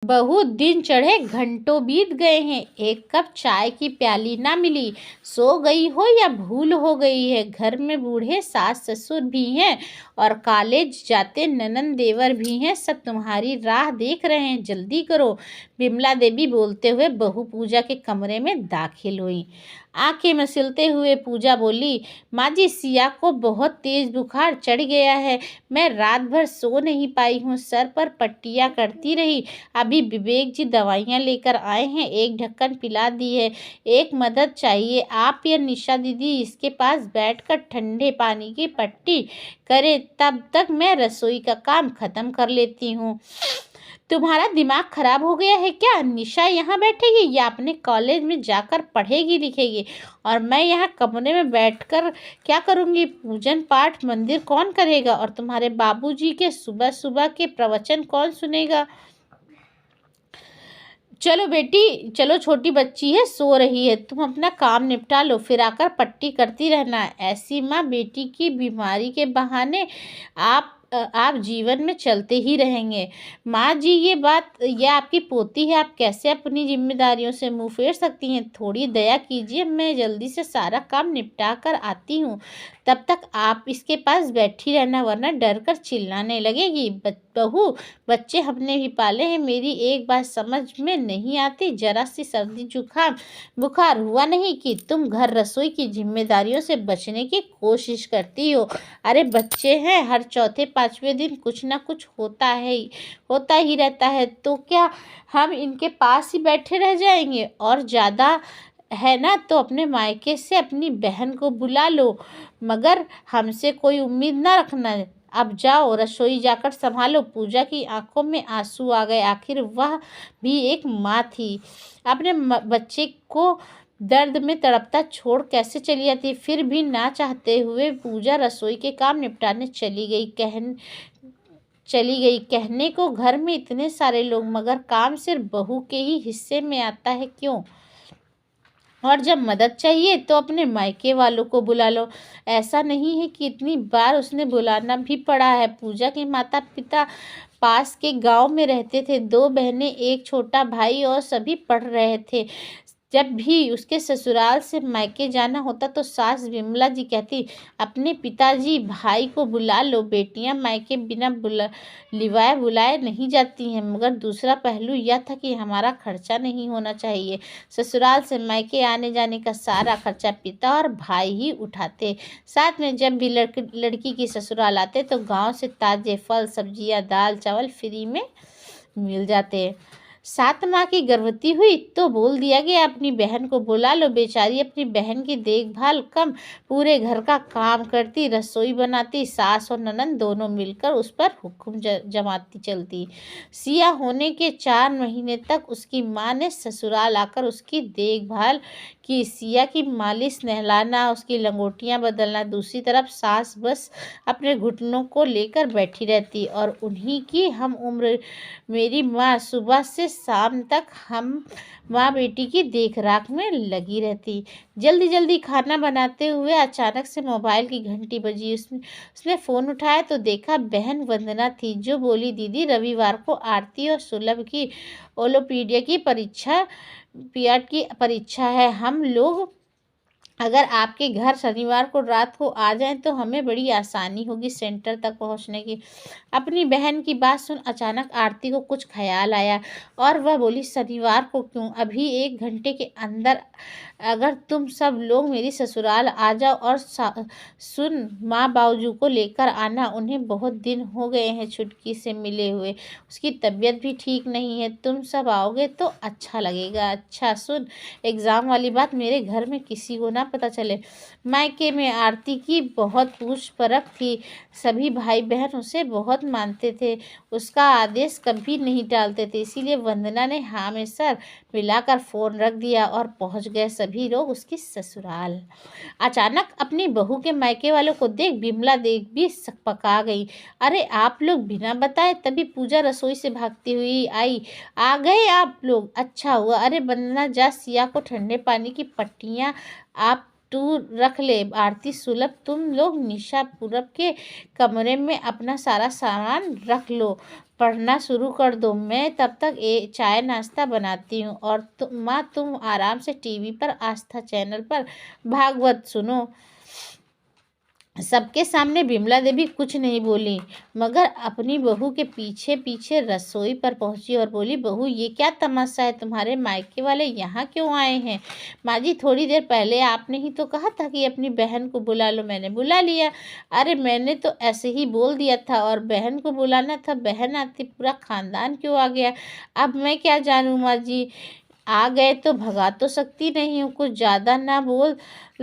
बहुत दिन चढ़े घंटों बीत गए हैं, एक कप चाय की प्याली ना मिली। सो गई हो या भूल हो गई है। घर में बूढ़े सास ससुर भी हैं और कॉलेज जाते ननंद देवर भी हैं। सब तुम्हारी राह देख रहे हैं, जल्दी करो। विमला देवी बोलते हुए बहू पूजा के कमरे में दाखिल हुई। आंखें मसलते हुए पूजा बोली, माँ जी, सिया को बहुत तेज बुखार चढ़ गया है। मैं रात भर सो नहीं पाई हूँ, सर पर पट्टियाँ करती रही। अभी विवेक जी दवाइयाँ लेकर आए हैं, एक ढक्कन पिला दी है। एक मदद चाहिए, आप या निशा दीदी इसके पास बैठकर ठंडे पानी की पट्टी करें, तब तक मैं रसोई का काम खत्म कर लेती हूँ। तुम्हारा दिमाग खराब हो गया है क्या? निशा यहाँ बैठेगी या अपने कॉलेज में जाकर पढ़ेगी लिखेगी, और मैं यहाँ कमरे में बैठकर क्या करूँगी? पूजन पाठ मंदिर कौन करेगा, और तुम्हारे बाबूजी के सुबह सुबह के प्रवचन कौन सुनेगा? चलो बेटी, चलो, छोटी बच्ची है, सो रही है, तुम अपना काम निपटा लो, फिर आकर पट्टी करती रहना। ऐसी माँ बेटी की बीमारी के बहाने आप जीवन में चलते ही रहेंगे। माँ जी, ये आपकी पोती है, आप कैसे अपनी जिम्मेदारियों से मुंह फेर सकती हैं? थोड़ी दया कीजिए, मैं जल्दी से सारा काम निपटा कर आती हूँ। तब तक आप इसके पास बैठी रहना, वरना डर कर चिल्लाने लगेगी। बहू, बच्चे हमने भी पाले हैं, मेरी एक बात समझ में नहीं आती। जरा सी सर्दी जुकाम बुखार हुआ नहीं कि तुम घर रसोई की जिम्मेदारियों से बचने की कोशिश करती हो। अरे बच्चे हैं, हर चौथे पांचवें दिन कुछ ना कुछ होता ही रहता है, तो क्या हम इनके पास ही बैठे रह जाएंगे? और ज़्यादा है ना तो अपने मायके से अपनी बहन को बुला लो, मगर हमसे कोई उम्मीद ना रखना। अब जाओ, रसोई जाकर संभालो। पूजा की आंखों में आंसू आ गए, आखिर वह भी एक माँ थी। अपने बच्चे को दर्द में तड़पता छोड़ कैसे चली जाती? फिर भी ना चाहते हुए पूजा रसोई के काम निपटाने चली गई। कहने को घर में इतने सारे लोग, मगर काम सिर्फ बहू के ही हिस्से में आता है, क्यों? और जब मदद चाहिए तो अपने मायके वालों को बुला लो। ऐसा नहीं है कि इतनी बार उसने बुलाना भी पड़ा है। पूजा के माता पिता पास के गांव में रहते थे, 2 बहनें, एक छोटा भाई, और सभी पढ़ रहे थे। जब भी उसके ससुराल से मायके जाना होता तो सास विमला जी कहती, अपने पिताजी भाई को बुला लो, बेटियां मायके बिना बुलाए नहीं जाती हैं। मगर दूसरा पहलू यह था कि हमारा खर्चा नहीं होना चाहिए। ससुराल से मायके आने जाने का सारा खर्चा पिता और भाई ही उठाते। साथ में जब भी लड़की की ससुराल आते तो गांव से ताजे फल सब्जियां दाल चावल फ्री में मिल जाते। 7 माह की गर्भवती हुई तो बोल दिया गया, अपनी बहन को बुला लो। बेचारी अपनी बहन की देखभाल कम पूरे घर का काम करती, रसोई बनाती, सास और ननद दोनों मिलकर उस पर हुक्म जमाती चलती। सिया होने के 4 महीने तक उसकी माँ ने ससुराल आकर उसकी देखभाल की। सिया की मालिश, नहलाना, उसकी लंगोटियाँ बदलना। दूसरी तरफ सास बस अपने घुटनों को लेकर बैठी रहती और उन्हीं की हम उम्र मेरी माँ सुबह से शाम तक हम माँ बेटी की देखराख में लगी रहती। जल्दी जल्दी खाना बनाते हुए अचानक से मोबाइल की घंटी बजी। उसने फ़ोन उठाया तो देखा बहन वंदना थी, जो बोली, दीदी, रविवार को आरती और सुलभ की ओलोपीडिया की परीक्षा है। हम लोग अगर आपके घर शनिवार को रात को आ जाएं तो हमें बड़ी आसानी होगी सेंटर तक पहुंचने की। अपनी बहन की बात सुन अचानक आरती को कुछ ख्याल आया और वह बोली, शनिवार को क्यों? अभी 1 घंटे के अंदर अगर तुम सब लोग मेरी ससुराल आ जाओ। और सुन, माँ बाबूजी को लेकर आना, उन्हें बहुत दिन हो गए हैं छुटकी से मिले हुए, उसकी तबीयत भी ठीक नहीं है। तुम सब आओगे तो अच्छा लगेगा। अच्छा सुन, एग्ज़ाम वाली बात मेरे घर में किसी को ना पता चले। मायके में आरती की बहुत पूछ परख थी, सभी भाई बहन उसे बहुत मानते थे, उसका आदेश कभी नहीं टालते थे। इसीलिए वंदना ने हाँ में सर मिलाकर फ़ोन रख दिया और पहुंच गए सभी लोग उसकी ससुराल। अचानक अपनी बहू के मायके वालों को देख विमला देख भी सकपका गई। अरे आप लोग बिना बताए! तभी पूजा रसोई से भागती हुई आई। आ गए आप लोग, अच्छा हुआ। अरे वंदना, जा सिया को ठंडे पानी की पट्टियाँ आप टू रख ले आरती सुलभ, तुम लोग निशा पूरब के कमरे में अपना सारा सामान रख लो, पढ़ना शुरू कर दो। मैं तब तक चाय नाश्ता बनाती हूँ और माँ तुम आराम से टीवी पर आस्था चैनल पर भागवत सुनो। सबके सामने विमला देवी कुछ नहीं बोली, मगर अपनी बहू के पीछे पीछे रसोई पर पहुंची और बोली, बहू ये क्या तमाशा है, तुम्हारे मायके वाले यहाँ क्यों आए हैं? माँ जी थोड़ी देर पहले आपने ही तो कहा था कि अपनी बहन को बुला लो, मैंने बुला लिया। अरे मैंने तो ऐसे ही बोल दिया था, और बहन को बुलाना था, बहन आती पूरा खानदान क्यों आ गया? अब मैं क्या जानूँ माँ जी, आ गए तो भगा तो सकती नहीं हूँ। कुछ ज़्यादा ना बोल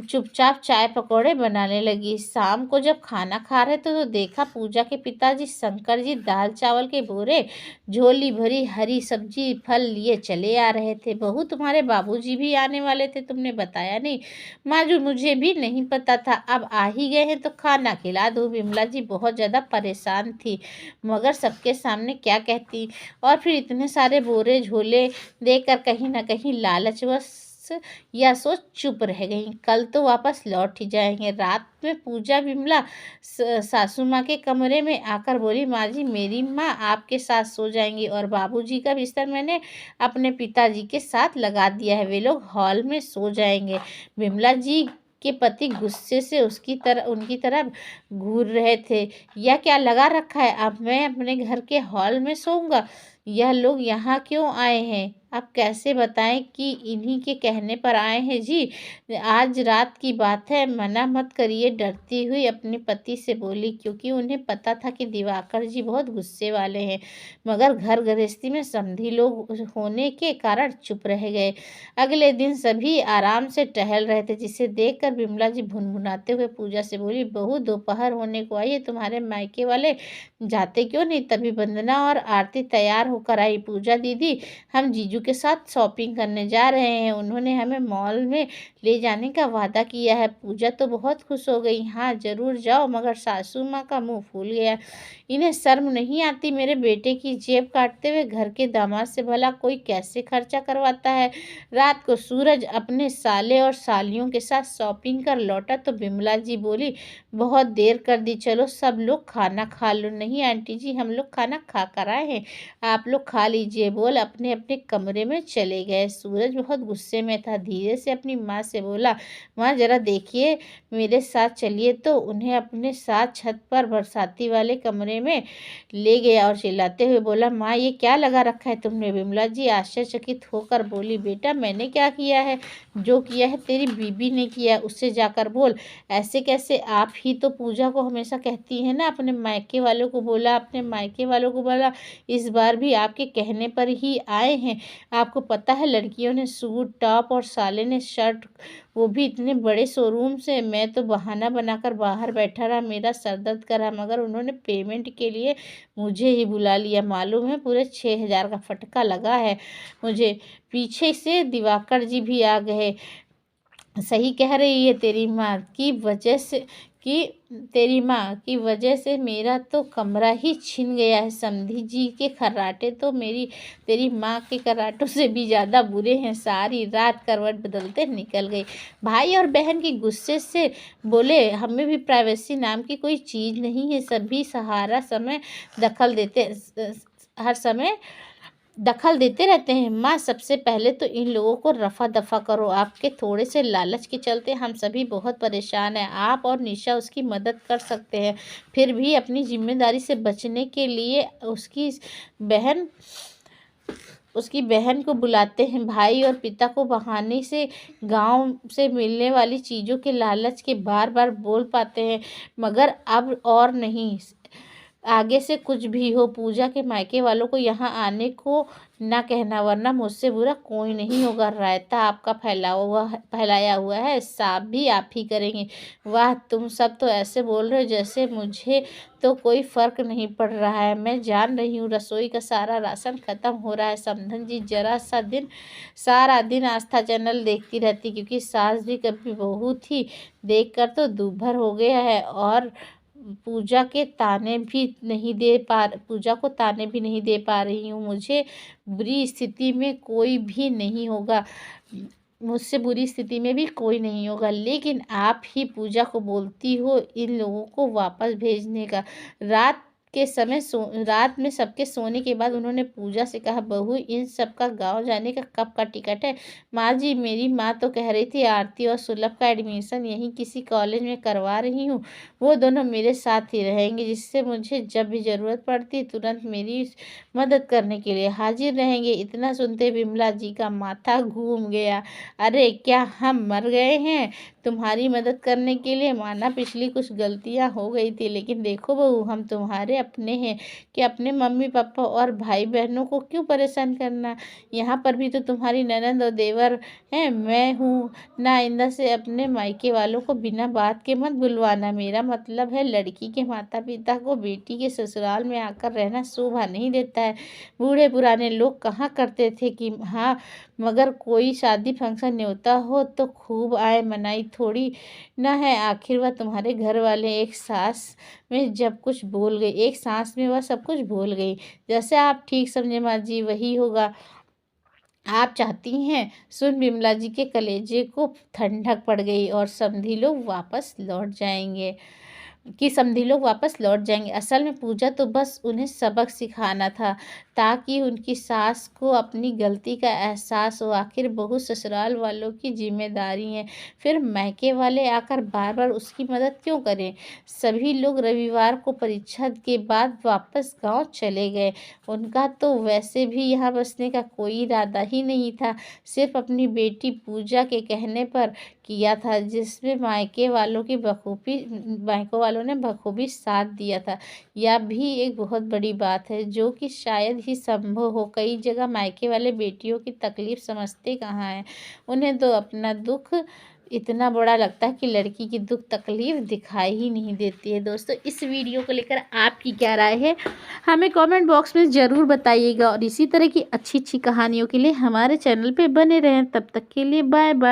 चुपचाप चाय पकौड़े बनाने लगी। शाम को जब खाना खा रहे थे तो देखा पूजा के पिताजी शंकर जी दाल चावल के बोरे, झोली भरी हरी सब्जी फल लिए चले आ रहे थे। बहू तुम्हारे बाबूजी भी आने वाले थे, तुमने बताया नहीं। माजू मुझे भी नहीं पता था, अब आ ही गए हैं तो खाना खिला दो। विमला जी बहुत ज़्यादा परेशान थी, मगर सबके सामने क्या कहती, और फिर इतने सारे बोरे झोले देकर कहीं ना कहीं लालचवश या सोच चुप रह गई। कल तो वापस लौट ही जाएंगे। रात में पूजा विमला सासू माँ के कमरे में आकर बोली, माँ जी मेरी माँ आपके साथ सो जाएंगी, और बाबूजी का बिस्तर मैंने अपने पिताजी के साथ लगा दिया है, वे लोग हॉल में सो जाएंगे। विमला जी के पति गुस्से से उनकी तरफ घूर रहे थे। यह क्या लगा रखा है, अब मैं अपने घर के हॉल में सोऊंगा? यह लोग यहाँ क्यों आए हैं? अब कैसे बताएं कि इन्हीं के कहने पर आए हैं? जी आज रात की बात है, मना मत करिए, डरती हुई अपने पति से बोली, क्योंकि उन्हें पता था कि दिवाकर जी बहुत गुस्से वाले हैं, मगर घर गृहस्थी में समधी लोग होने के कारण चुप रह गए। अगले दिन सभी आराम से टहल रहे थे, जिसे देखकर विमला जी भुनभुनाते हुए पूजा से बोली, बहू दोपहर होने को आई है, तुम्हारे मायके वाले जाते क्यों नहीं? तभी वंदना और आरती तैयार होकर आई। पूजा दीदी हम जीजू के साथ शॉपिंग करने जा रहे हैं, उन्होंने हमें मॉल में ले जाने का वादा किया है। पूजा तो बहुत खुश हो गई, हाँ जरूर जाओ, मगर सासू माँ का मुंह फूल गया। इन्हें शर्म नहीं आती मेरे बेटे की जेब काटते हुए? घर के दामाद से भला कोई कैसे खर्चा करवाता है? रात को सूरज अपने साले और सालियों के साथ शॉपिंग कर लौटा तो विमला जी बोली, बहुत देर कर दी, चलो सब लोग खाना खा लो। नहीं आंटी जी हम लोग खाना खा कर आए हैं, आप लोग खा लीजिए, बोल अपने अपने कमरे में चले गए। सूरज बहुत गुस्से में था, धीरे से अपनी माँ से बोला, माँ जरा देखिए मेरे साथ चलिए। तो उन्हें अपने साथ छत पर बरसाती वाले कमरे में ले गया और चिल्लाते हुए बोला, माँ ये क्या लगा रखा है तुमने? विमला जी आश्चर्यचकित होकर बोली, बेटा मैंने क्या किया है? जो किया है तेरी बीबी ने किया है, उससे जाकर बोल। ऐसे कैसे? आप ही तो पूजा को हमेशा कहती है ना अपने मायके वालों को बोला, अपने मायके वालों को बोला, इस बार भी आपके कहने पर ही आए हैं। आपको पता है लड़कियों ने सूट टॉप और साले ने शर्ट, वो भी इतने बड़े शोरूम से। मैं तो बहाना बनाकर बाहर बैठा रहा, मेरा सर दर्द कर रहा, मगर उन्होंने पेमेंट के लिए मुझे ही बुला लिया। मालूम है पूरे 6,000 का फटका लगा है मुझे। पीछे से दिवाकर जी भी आ गए। सही कह रही है तेरी माँ की वजह से मेरा तो कमरा ही छिन गया है। समधी जी के खर्राटे तो तेरी माँ के खर्राटों से भी ज़्यादा बुरे हैं। सारी रात करवट बदलते निकल गई। भाई और बहन की गुस्से से बोले, हमें भी प्राइवेसी नाम की कोई चीज़ नहीं है, सभी हर समय दखल देते रहते हैं। माँ सबसे पहले तो इन लोगों को रफा दफा करो, आपके थोड़े से लालच के चलते हम सभी बहुत परेशान हैं। आप और निशा उसकी मदद कर सकते हैं, फिर भी अपनी जिम्मेदारी से बचने के लिए उसकी बहन को बुलाते हैं। भाई और पिता को बहाने से गांव से मिलने वाली चीज़ों के लालच के बार बार बोल पाते हैं, मगर अब और नहीं। आगे से कुछ भी हो पूजा के मायके वालों को यहाँ आने को ना कहना, वरना मुझसे बुरा कोई नहीं होगा। रायता आपका फैलाया हुआ है, साफ भी आप ही करेंगे। वाह तुम सब तो ऐसे बोल रहे हो जैसे मुझे तो कोई फर्क नहीं पड़ रहा है। मैं जान रही हूँ रसोई का सारा राशन खत्म हो रहा है। समधन जी सारा दिन आस्था चैनल देखती रहती, क्योंकि सास भी कभी बहू थी, देखकर तो दूभर हो गया है। और पूजा को ताने भी नहीं दे पा रही हूँ। मुझे बुरी स्थिति में कोई भी नहीं होगा। मुझसे बुरी स्थिति में भी कोई नहीं होगा, लेकिन आप ही पूजा को बोलती हो इन लोगों को वापस भेजने का। रात में सबके सोने के बाद उन्होंने पूजा से कहा, बहू इन सब का गाँव जाने का कब का टिकट है? माँ जी, मेरी माँ तो कह रही थी आरती और सुलभ का एडमिशन यहीं किसी कॉलेज में करवा रही हूँ, वो दोनों मेरे साथ ही रहेंगे, जिससे मुझे जब भी ज़रूरत पड़ती तुरंत मेरी मदद करने के लिए हाजिर रहेंगे। इतना सुनते विमला जी का माथा घूम गया। अरे क्या हम मर गए हैं तुम्हारी मदद करने के लिए? माना पिछली कुछ गलतियां हो गई थी, लेकिन देखो बहू, हम तुम्हारे अपने हैं कि अपने मम्मी पापा और भाई बहनों को क्यों परेशान करना। यहाँ पर भी तो तुम्हारी ननद और देवर हैं, मैं हूँ ना। आइंदा से अपने मायके वालों को बिना बात के मत बुलवाना। मेरा मतलब है, लड़की के माता पिता को बेटी के ससुराल में आकर रहना शोभा नहीं देता है। बूढ़े पुराने लोग कहाँ करते थे कि हाँ, मगर कोई शादी फंक्शन न्योता हो तो खूब आए, मनाई थोड़ी ना है। आखिर वह तुम्हारे घर वाले एक सांस में वह सब कुछ भूल गई। जैसे आप ठीक समझे माँ जी, वही होगा। आप चाहती हैं? सुन विमला जी के कलेजे को ठंडक पड़ गई और समधी लोग वापस लौट जाएंगे। असल में पूजा तो बस उन्हें सबक सिखाना था, ताकि उनकी सास को अपनी गलती का एहसास हो। आखिर बहू ससुराल वालों की जिम्मेदारी है, फिर मायके वाले आकर बार बार उसकी मदद क्यों करें? सभी लोग रविवार को परीक्षा के बाद वापस गांव चले गए। उनका तो वैसे भी यहाँ बसने का कोई इरादा ही नहीं था, सिर्फ अपनी बेटी पूजा के कहने पर किया था, जिसमें मायके वालों ने बखूबी साथ दिया था। यह भी एक बहुत बड़ी बात है, जो कि शायद ही संभव हो। कई जगह मायके वाले बेटियों की तकलीफ समझते कहाँ हैं। उन्हें तो अपना दुख इतना बड़ा लगता है कि लड़की की दुख तकलीफ दिखाई ही नहीं देती है। दोस्तों, इस वीडियो को लेकर आपकी क्या राय है, हमें कमेंट बॉक्स में ज़रूर बताइएगा। और इसी तरह की अच्छी अच्छी कहानियों के लिए हमारे चैनल पे बने रहें। तब तक के लिए बाय बाय।